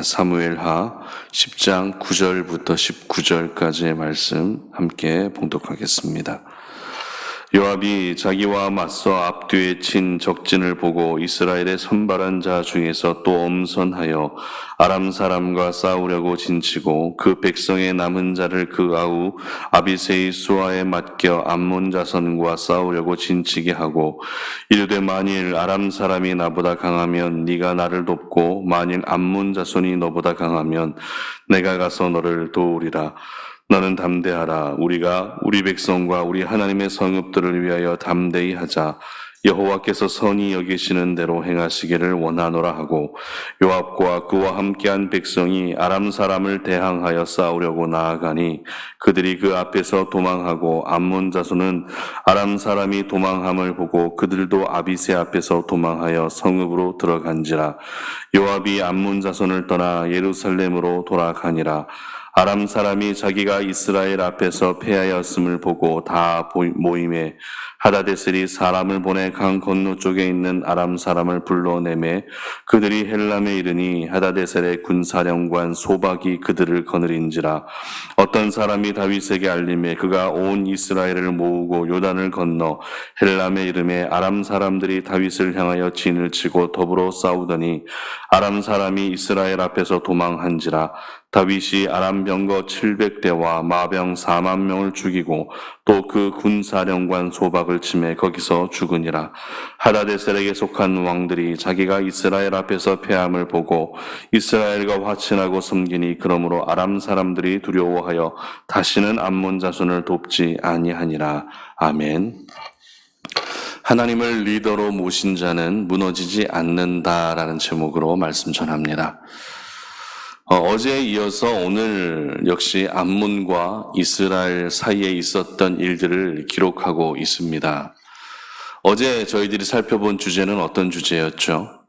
사무엘하 10장 9절부터 19절까지의 말씀 함께 봉독하겠습니다. 요압이 자기와 맞서 앞뒤에 친 적진을 보고 이스라엘의 선발한 자 중에서 또 엄선하여 아람 사람과 싸우려고 진치고 그 백성의 남은 자를 그 아우 아비새의 수하에 맡겨 암몬 자손과 싸우려고 진치게 하고 이르되 만일 아람 사람이 나보다 강하면 네가 나를 돕고 만일 암몬 자손이 너보다 강하면 내가 가서 너를 도우리라. 너는 담대하라. 우리가 우리 백성과 우리 하나님의 성읍들을 위하여 담대히 하자. 여호와께서 선히 여기시는 대로 행하시기를 원하노라 하고 요압과 그와 함께한 백성이 아람 사람을 대항하여 싸우려고 나아가니 그들이 그 앞에서 도망하고 암몬 자손은 아람 사람이 도망함을 보고 그들도 아비새 앞에서 도망하여 성읍으로 들어간지라. 요압이 암몬 자손을 떠나 예루살렘으로 돌아가니라. 아람 사람이 자기가 이스라엘 앞에서 패하였음을 보고 다 모임에 하다데셀이 사람을 보내 강 건너 쪽에 있는 아람 사람을 불러내매 그들이 헬람에 이르니 하다데셀의 군사령관 소박이 그들을 거느린지라. 어떤 사람이 다윗에게 알림해 그가 온 이스라엘을 모으고 요단을 건너 헬람에 이르매 아람 사람들이 다윗을 향하여 진을 치고 더불어 싸우더니 아람 사람이 이스라엘 앞에서 도망한지라. 다윗이 아람 병거 700대와 마병 4만 명을 죽이고 또 그 군사령관 소박을 치매 거기서 죽으니라. 하다데셀에게 속한 왕들이 자기가 이스라엘 앞에서 패함을 보고 이스라엘과 화친하고 섬기니 그러므로 아람 사람들이 두려워하여 다시는 암몬 자손을 돕지 아니하니라. 아멘. 하나님을 리더로 모신 자는 무너지지 않는다라는 제목으로 말씀 전합니다. 어제에 이어서 오늘 역시 암몬과 이스라엘 사이에 있었던 일들을 기록하고 있습니다. 어제 저희들이 살펴본 주제는 어떤 주제였죠?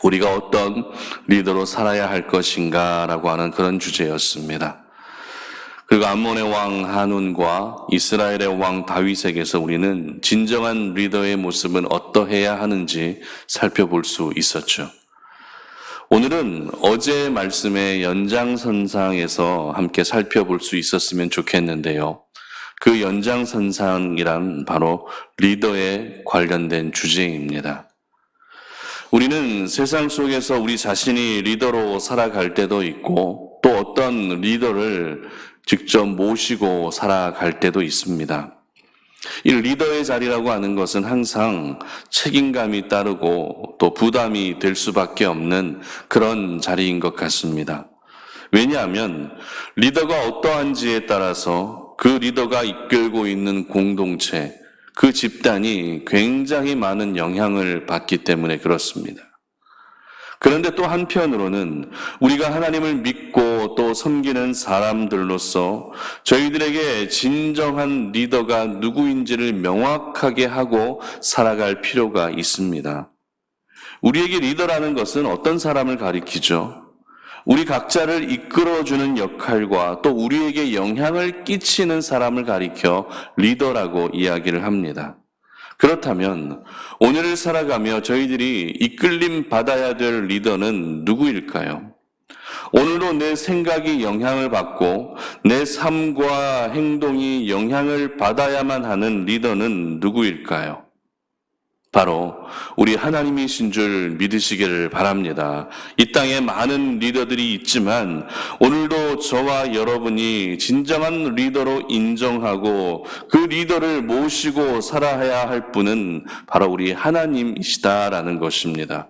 우리가 어떤 리더로 살아야 할 것인가 라고 하는 그런 주제였습니다. 그리고 암몬의 왕 한운과 이스라엘의 왕 다윗에게서 우리는 진정한 리더의 모습은 어떠해야 하는지 살펴볼 수 있었죠. 오늘은 어제의 말씀의 연장선상에서 함께 살펴볼 수 있었으면 좋겠는데요. 그 연장선상이란 바로 리더에 관련된 주제입니다. 우리는 세상 속에서 우리 자신이 리더로 살아갈 때도 있고 또 어떤 리더를 직접 모시고 살아갈 때도 있습니다. 이 리더의 자리라고 하는 것은 항상 책임감이 따르고 또 부담이 될 수밖에 없는 그런 자리인 것 같습니다. 왜냐하면 리더가 어떠한지에 따라서 그 리더가 이끌고 있는 공동체, 그 집단이 굉장히 많은 영향을 받기 때문에 그렇습니다. 그런데 또 한편으로는 우리가 하나님을 믿고 또 섬기는 사람들로서 저희들에게 진정한 리더가 누구인지를 명확하게 하고 살아갈 필요가 있습니다. 우리에게 리더라는 것은 어떤 사람을 가리키죠? 우리 각자를 이끌어주는 역할과 또 우리에게 영향을 끼치는 사람을 가리켜 리더라고 이야기를 합니다. 그렇다면 오늘을 살아가며 저희들이 이끌림 받아야 될 리더는 누구일까요? 오늘도 내 생각이 영향을 받고 내 삶과 행동이 영향을 받아야만 하는 리더는 누구일까요? 바로 우리 하나님이신 줄 믿으시기를 바랍니다. 이 땅에 많은 리더들이 있지만 오늘도 저와 여러분이 진정한 리더로 인정하고 그 리더를 모시고 살아야 할 분은 바로 우리 하나님이시다라는 것입니다.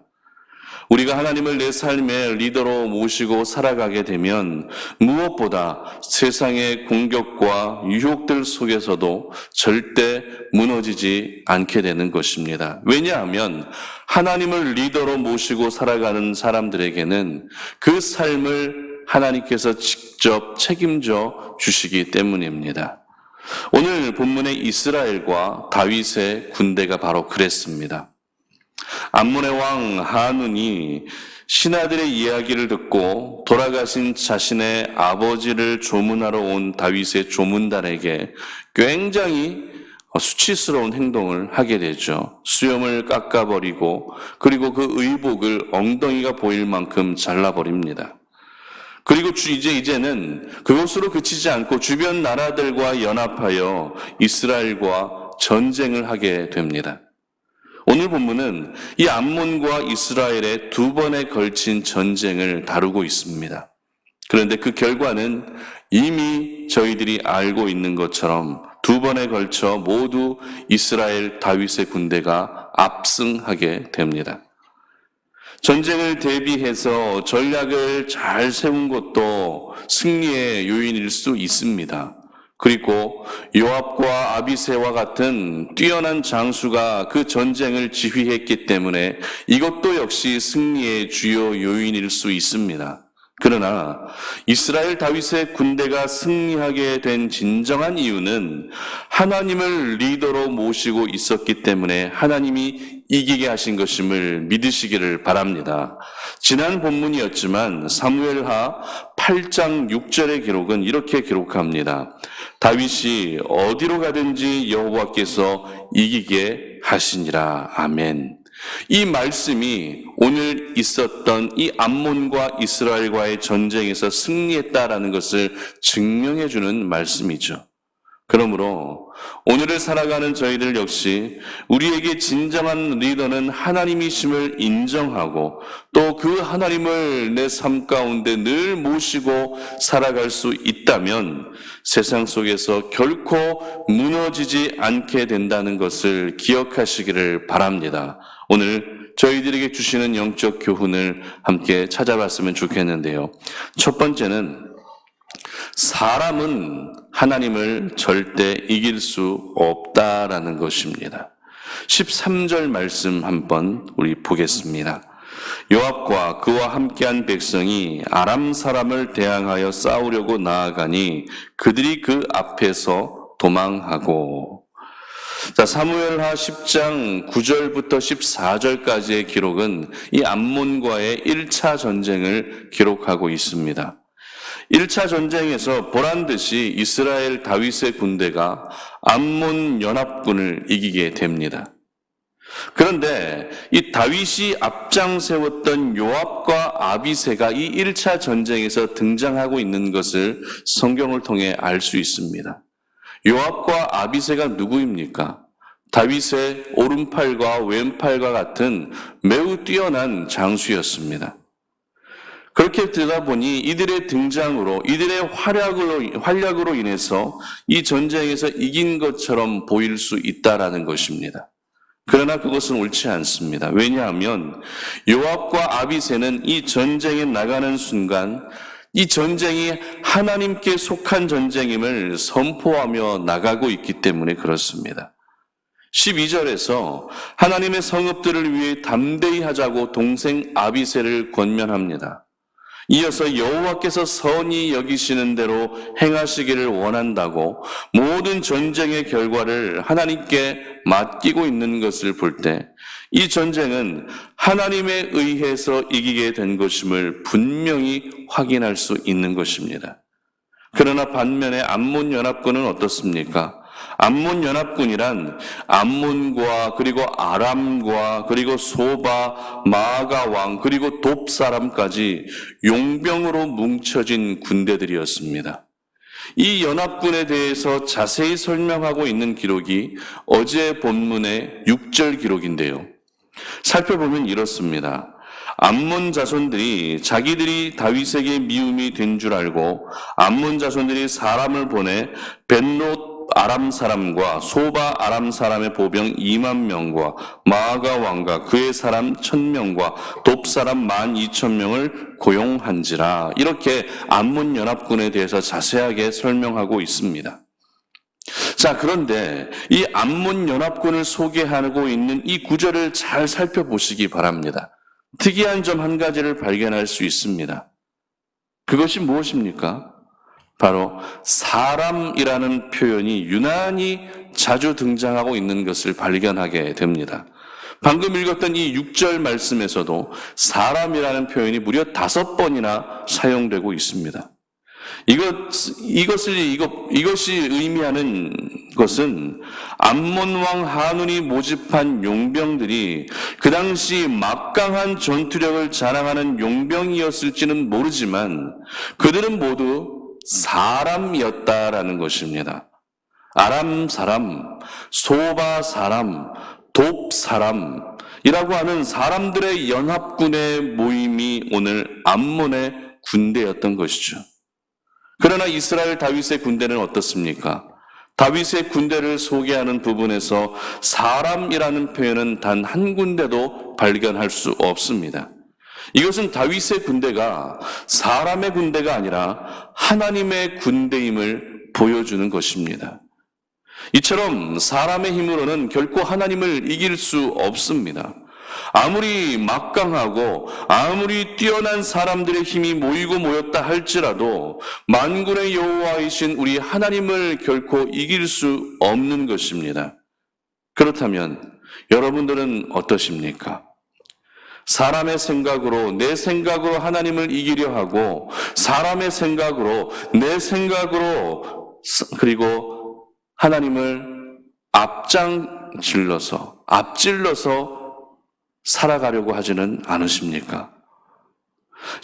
우리가 하나님을 내 삶의 리더로 모시고 살아가게 되면 무엇보다 세상의 공격과 유혹들 속에서도 절대 무너지지 않게 되는 것입니다. 왜냐하면 하나님을 리더로 모시고 살아가는 사람들에게는 그 삶을 하나님께서 직접 책임져 주시기 때문입니다. 오늘 본문의 이스라엘과 다윗의 군대가 바로 그랬습니다. 암몬의 왕 한운이 신하들의 이야기를 듣고 돌아가신 자신의 아버지를 조문하러 온 다윗의 조문단에게 굉장히 수치스러운 행동을 하게 되죠. 수염을 깎아버리고 그리고 그 의복을 엉덩이가 보일 만큼 잘라버립니다. 그리고 이제는 그것으로 그치지 않고 주변 나라들과 연합하여 이스라엘과 전쟁을 하게 됩니다. 오늘 본문은 이 암몬과 이스라엘의 두 번에 걸친 전쟁을 다루고 있습니다. 그런데 그 결과는 이미 저희들이 알고 있는 것처럼 두 번에 걸쳐 모두 이스라엘 다윗의 군대가 압승하게 됩니다. 전쟁을 대비해서 전략을 잘 세운 것도 승리의 요인일 수 있습니다. 그리고 요압과 아비새와 같은 뛰어난 장수가 그 전쟁을 지휘했기 때문에 이것도 역시 승리의 주요 요인일 수 있습니다. 그러나 이스라엘 다윗의 군대가 승리하게 된 진정한 이유는 하나님을 리더로 모시고 있었기 때문에 하나님이 이기게 하신 것임을 믿으시기를 바랍니다. 지난 본문이었지만 사무엘하 8장 6절의 기록은 이렇게 기록합니다. 다윗이 어디로 가든지 여호와께서 이기게 하시니라. 아멘. 이 말씀이 오늘 있었던 이 암몬과 이스라엘과의 전쟁에서 승리했다라는 것을 증명해주는 말씀이죠. 그러므로 오늘을 살아가는 저희들 역시 우리에게 진정한 리더는 하나님이심을 인정하고 또 그 하나님을 내 삶 가운데 늘 모시고 살아갈 수 있다면 세상 속에서 결코 무너지지 않게 된다는 것을 기억하시기를 바랍니다. 오늘 저희들에게 주시는 영적 교훈을 함께 찾아봤으면 좋겠는데요. 첫 번째는 사람은 하나님을 절대 이길 수 없다라는 것입니다. 13절 말씀 한번 우리 보겠습니다. 요압과 그와 함께한 백성이 아람 사람을 대항하여 싸우려고 나아가니 그들이 그 앞에서 도망하고. 자, 사무엘하 10장 9절부터 14절까지의 기록은 이 암몬과의 1차 전쟁을 기록하고 있습니다. 1차 전쟁에서 보란듯이 이스라엘 다윗의 군대가 암몬 연합군을 이기게 됩니다. 그런데 이 다윗이 앞장 세웠던 요압과 아비새가 이 1차 전쟁에서 등장하고 있는 것을 성경을 통해 알 수 있습니다. 요압과 아비새가 누구입니까? 다윗의 오른팔과 왼팔과 같은 매우 뛰어난 장수였습니다. 그렇게 되다 보니 이들의 등장으로, 이들의 활약으로 인해서 이 전쟁에서 이긴 것처럼 보일 수 있다라는 것입니다. 그러나 그것은 옳지 않습니다. 왜냐하면 요압과 아비새는 이 전쟁에 나가는 순간 이 전쟁이 하나님께 속한 전쟁임을 선포하며 나가고 있기 때문에 그렇습니다. 12절에서 하나님의 성읍들을 위해 담대히 하자고 동생 아비새를 권면합니다. 이어서 여호와께서 선히 여기시는 대로 행하시기를 원한다고 모든 전쟁의 결과를 하나님께 맡기고 있는 것을 볼 때 이 전쟁은 하나님에 의해서 이기게 된 것임을 분명히 확인할 수 있는 것입니다. 그러나 반면에 암몬 연합군은 어떻습니까? 암몬 연합군이란 암몬과 그리고 아람과 그리고 소바, 마아가 왕 그리고 돕 사람까지 용병으로 뭉쳐진 군대들이었습니다. 이 연합군에 대해서 자세히 설명하고 있는 기록이 어제 본문의 6절 기록인데요. 살펴보면 이렇습니다. 암몬 자손들이 자기들이 다윗에게 미움이 된 줄 알고 암몬 자손들이 사람을 보내 벤롯 아람 사람과 소바 아람 사람의 보병 2만 명과 마아가 왕과 그의 사람 1,000명과 돕 사람 12,000명을 고용한지라. 이렇게 암몬 연합군에 대해서 자세하게 설명하고 있습니다. 자, 그런데 이 암몬 연합군을 소개하고 있는 이 구절을 잘 살펴보시기 바랍니다. 특이한 점 한 가지를 발견할 수 있습니다. 그것이 무엇입니까? 바로 사람이라는 표현이 유난히 자주 등장하고 있는 것을 발견하게 됩니다. 방금 읽었던 이 6절 말씀에서도 사람이라는 표현이 무려 5번이나 사용되고 있습니다. 이것이 의미하는 것은 암몬 왕 하눈이 모집한 용병들이 그 당시 막강한 전투력을 자랑하는 용병이었을지는 모르지만 그들은 모두 사람이었다라는 것입니다. 아람 사람, 소바 사람, 돕 사람이라고 하는 사람들의 연합군의 모임이 오늘 암몬의 군대였던 것이죠. 그러나 이스라엘 다윗의 군대는 어떻습니까? 다윗의 군대를 소개하는 부분에서 사람이라는 표현은 단 한 군데도 발견할 수 없습니다. 이것은 다윗의 군대가 사람의 군대가 아니라 하나님의 군대임을 보여주는 것입니다. 이처럼 사람의 힘으로는 결코 하나님을 이길 수 없습니다. 아무리 막강하고 아무리 뛰어난 사람들의 힘이 모이고 모였다 할지라도 만군의 여호와이신 우리 하나님을 결코 이길 수 없는 것입니다. 그렇다면 여러분들은 어떠십니까? 사람의 생각으로, 내 생각으로 하나님을 이기려 하고 사람의 생각으로, 내 생각으로, 그리고 하나님을 앞질러서 살아가려고 하지는 않으십니까?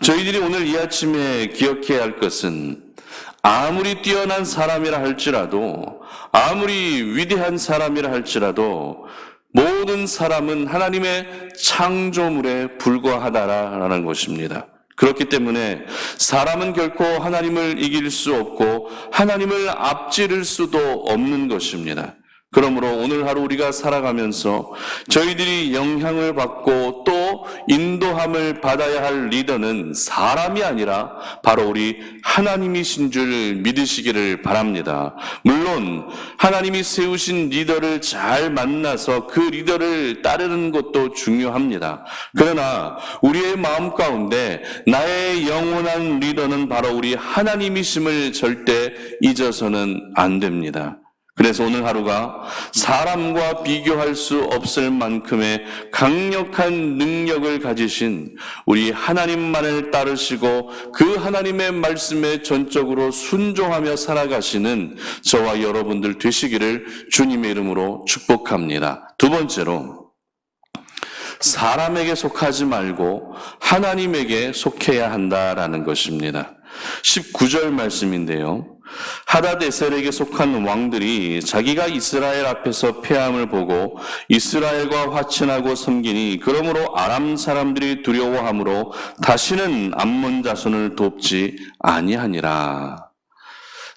저희들이 오늘 이 아침에 기억해야 할 것은 아무리 뛰어난 사람이라 할지라도, 아무리 위대한 사람이라 할지라도 모든 사람은 하나님의 창조물에 불과하다라는 것입니다. 그렇기 때문에 사람은 결코 하나님을 이길 수 없고 하나님을 앞지를 수도 없는 것입니다. 그러므로 오늘 하루 우리가 살아가면서 저희들이 영향을 받고 또 인도함을 받아야 할 리더는 사람이 아니라 바로 우리 하나님이신 줄 믿으시기를 바랍니다. 물론 하나님이 세우신 리더를 잘 만나서 그 리더를 따르는 것도 중요합니다. 그러나 우리의 마음 가운데 나의 영원한 리더는 바로 우리 하나님이심을 절대 잊어서는 안 됩니다. 그래서 오늘 하루가 사람과 비교할 수 없을 만큼의 강력한 능력을 가지신 우리 하나님만을 따르시고 그 하나님의 말씀에 전적으로 순종하며 살아가시는 저와 여러분들 되시기를 주님의 이름으로 축복합니다. 두 번째로, 사람에게 속하지 말고 하나님에게 속해야 한다라는 것입니다. 19절 말씀인데요. 하닷에셀에게 속한 왕들이 자기가 이스라엘 앞에서 패함을 보고 이스라엘과 화친하고 섬기니 그러므로 아람 사람들이 두려워함으로 다시는 암몬 자손을 돕지 아니하니라.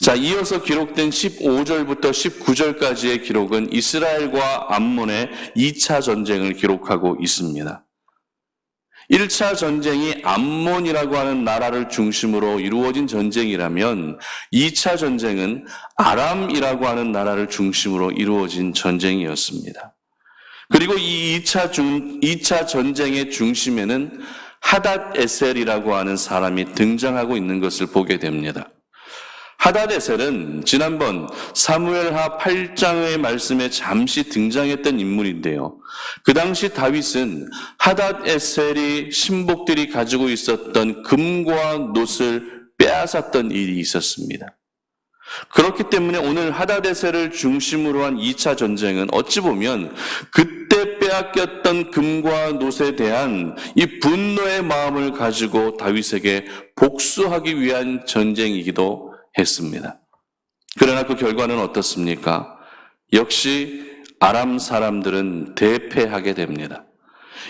자, 이어서 기록된 15절부터 19절까지의 기록은 이스라엘과 암몬의 2차 전쟁을 기록하고 있습니다. 1차 전쟁이 암몬이라고 하는 나라를 중심으로 이루어진 전쟁이라면 2차 전쟁은 아람이라고 하는 나라를 중심으로 이루어진 전쟁이었습니다. 그리고 이 2차 전쟁의 중심에는 하닷에셀이라고 하는 사람이 등장하고 있는 것을 보게 됩니다. 하닷에셀은 지난번 사무엘하 8장의 말씀에 잠시 등장했던 인물인데요. 그 당시 다윗은 하닷에셀이 신복들이 가지고 있었던 금과 놋을 빼앗았던 일이 있었습니다. 그렇기 때문에 오늘 하닷에셀을 중심으로 한 2차 전쟁은 어찌 보면 그때 빼앗겼던 금과 놋에 대한 이 분노의 마음을 가지고 다윗에게 복수하기 위한 전쟁이기도 했습니다. 그러나 그 결과는 어떻습니까? 역시 아람 사람들은 대패하게 됩니다.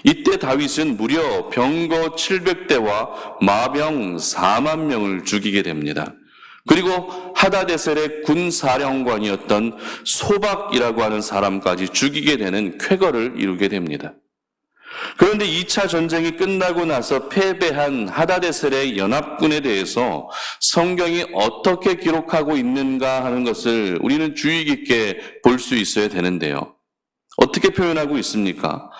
이때 다윗은 무려 병거 700대와 마병 4만 명을 죽이게 됩니다. 그리고 하닷에셀의 군사령관이었던 소박이라고 하는 사람까지 죽이게 되는 쾌거를 이루게 됩니다. 그런데 2차 전쟁이 끝나고 나서 패배한 하닷에셀의 연합군에 대해서 성경이 어떻게 기록하고 있는가 하는 것을 우리는 주의 깊게 볼 수 있어야 되는데요. 어떻게 표현하고 있습니까?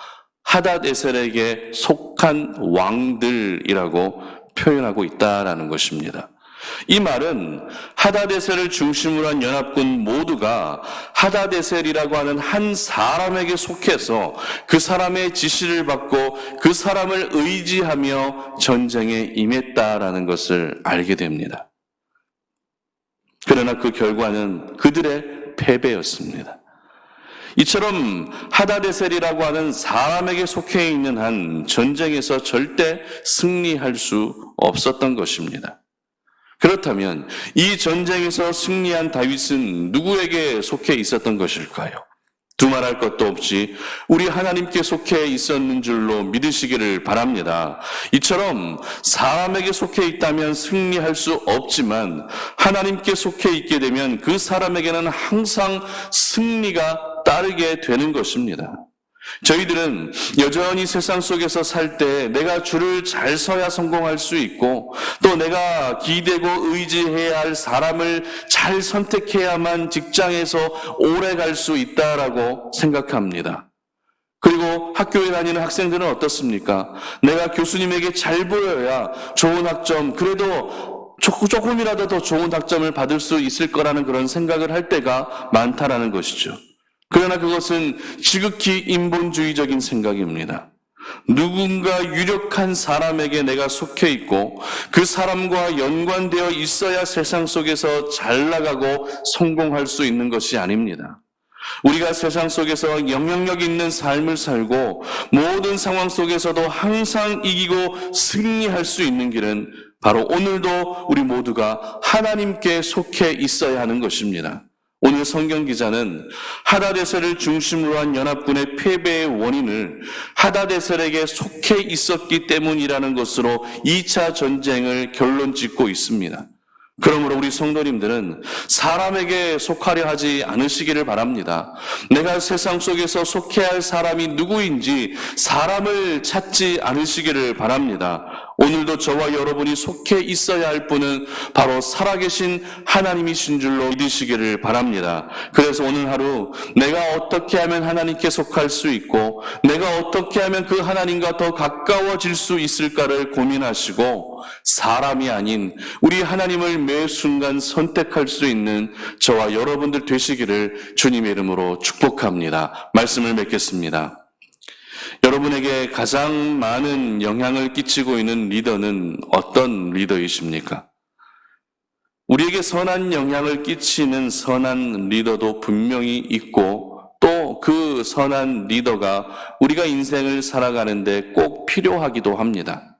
하닷에셀에게 속한 왕들이라고 표현하고 있다라는 것입니다. 이 말은 하닷에셀을 중심으로 한 연합군 모두가 하닷에셀이라고 하는 한 사람에게 속해서 그 사람의 지시를 받고 그 사람을 의지하며 전쟁에 임했다라는 것을 알게 됩니다. 그러나 그 결과는 그들의 패배였습니다. 이처럼 하다데셀이라고 하는 사람에게 속해 있는 한 전쟁에서 절대 승리할 수 없었던 것입니다. 그렇다면 이 전쟁에서 승리한 다윗은 누구에게 속해 있었던 것일까요? 두말할 것도 없이 우리 하나님께 속해 있었는 줄로 믿으시기를 바랍니다. 이처럼 사람에게 속해 있다면 승리할 수 없지만 하나님께 속해 있게 되면 그 사람에게는 항상 승리가 따르게 되는 것입니다. 저희들은 여전히 세상 속에서 살 때 내가 줄을 잘 서야 성공할 수 있고 또 내가 기대고 의지해야 할 사람을 잘 선택해야만 직장에서 오래 갈 수 있다라고 생각합니다. 그리고 학교에 다니는 학생들은 어떻습니까? 내가 교수님에게 잘 보여야 좋은 학점, 그래도 조금이라도 더 좋은 학점을 받을 수 있을 거라는 그런 생각을 할 때가 많다라는 것이죠. 그러나 그것은 지극히 인본주의적인 생각입니다. 누군가 유력한 사람에게 내가 속해 있고 그 사람과 연관되어 있어야 세상 속에서 잘 나가고 성공할 수 있는 것이 아닙니다. 우리가 세상 속에서 영향력 있는 삶을 살고 모든 상황 속에서도 항상 이기고 승리할 수 있는 길은 바로 오늘도 우리 모두가 하나님께 속해 있어야 하는 것입니다. 오늘 성경 기자는 하다데셀을 중심으로 한 연합군의 패배의 원인을 하다데셀에게 속해 있었기 때문이라는 것으로 2차 전쟁을 결론 짓고 있습니다. 그러므로 우리 성도님들은 사람에게 속하려 하지 않으시기를 바랍니다. 내가 세상 속에서 속해야 할 사람이 누구인지 사람을 찾지 않으시기를 바랍니다. 오늘도 저와 여러분이 속해 있어야 할 분은 바로 살아계신 하나님이신 줄로 믿으시기를 바랍니다. 그래서 오늘 하루 내가 어떻게 하면 하나님께 속할 수 있고 내가 어떻게 하면 그 하나님과 더 가까워질 수 있을까를 고민하시고 사람이 아닌 우리 하나님을 매 순간 선택할 수 있는 저와 여러분들 되시기를 주님의 이름으로 축복합니다. 말씀을 맺겠습니다. 여러분에게 가장 많은 영향을 끼치고 있는 리더는 어떤 리더이십니까? 우리에게 선한 영향을 끼치는 선한 리더도 분명히 있고 또 그 선한 리더가 우리가 인생을 살아가는데 꼭 필요하기도 합니다.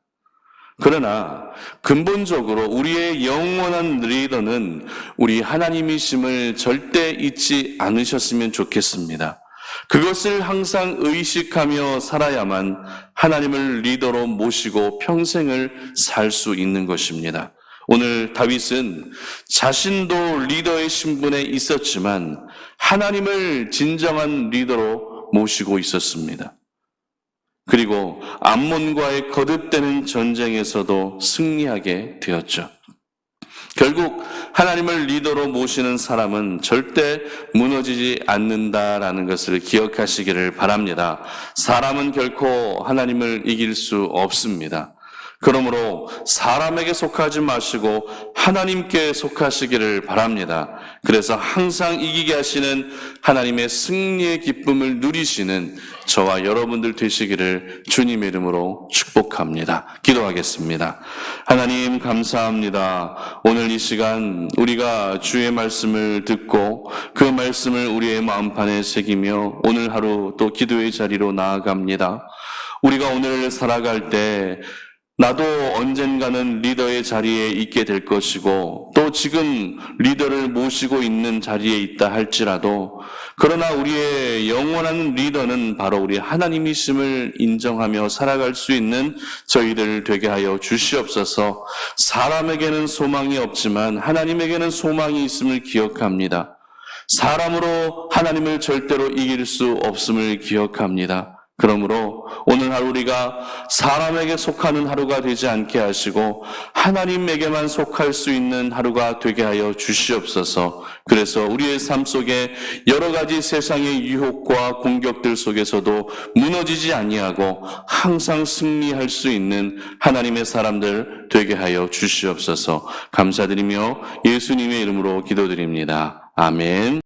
그러나 근본적으로 우리의 영원한 리더는 우리 하나님이심을 절대 잊지 않으셨으면 좋겠습니다. 그것을 항상 의식하며 살아야만 하나님을 리더로 모시고 평생을 살 수 있는 것입니다. 오늘 다윗은 자신도 리더의 신분에 있었지만 하나님을 진정한 리더로 모시고 있었습니다. 그리고 암몬과의 거듭되는 전쟁에서도 승리하게 되었죠. 결국 하나님을 리더로 모시는 사람은 절대 무너지지 않는다라는 것을 기억하시기를 바랍니다. 사람은 결코 하나님을 이길 수 없습니다. 그러므로 사람에게 속하지 마시고 하나님께 속하시기를 바랍니다. 그래서 항상 이기게 하시는 하나님의 승리의 기쁨을 누리시는 저와 여러분들 되시기를 주님의 이름으로 축복합니다. 기도하겠습니다. 하나님 감사합니다. 오늘 이 시간 우리가 주의 말씀을 듣고 그 말씀을 우리의 마음판에 새기며 오늘 하루 또 기도의 자리로 나아갑니다. 우리가 오늘 살아갈 때 나도 언젠가는 리더의 자리에 있게 될 것이고 또 지금 리더를 모시고 있는 자리에 있다 할지라도 그러나 우리의 영원한 리더는 바로 우리 하나님이심을 인정하며 살아갈 수 있는 저희들 되게 하여 주시옵소서. 사람에게는 소망이 없지만 하나님에게는 소망이 있음을 기억합니다. 사람으로 하나님을 절대로 이길 수 없음을 기억합니다. 그러므로 오늘 하루 우리가 사람에게 속하는 하루가 되지 않게 하시고 하나님에게만 속할 수 있는 하루가 되게 하여 주시옵소서. 그래서 우리의 삶 속에 여러 가지 세상의 유혹과 공격들 속에서도 무너지지 아니하고 항상 승리할 수 있는 하나님의 사람들 되게 하여 주시옵소서. 감사드리며 예수님의 이름으로 기도드립니다. 아멘.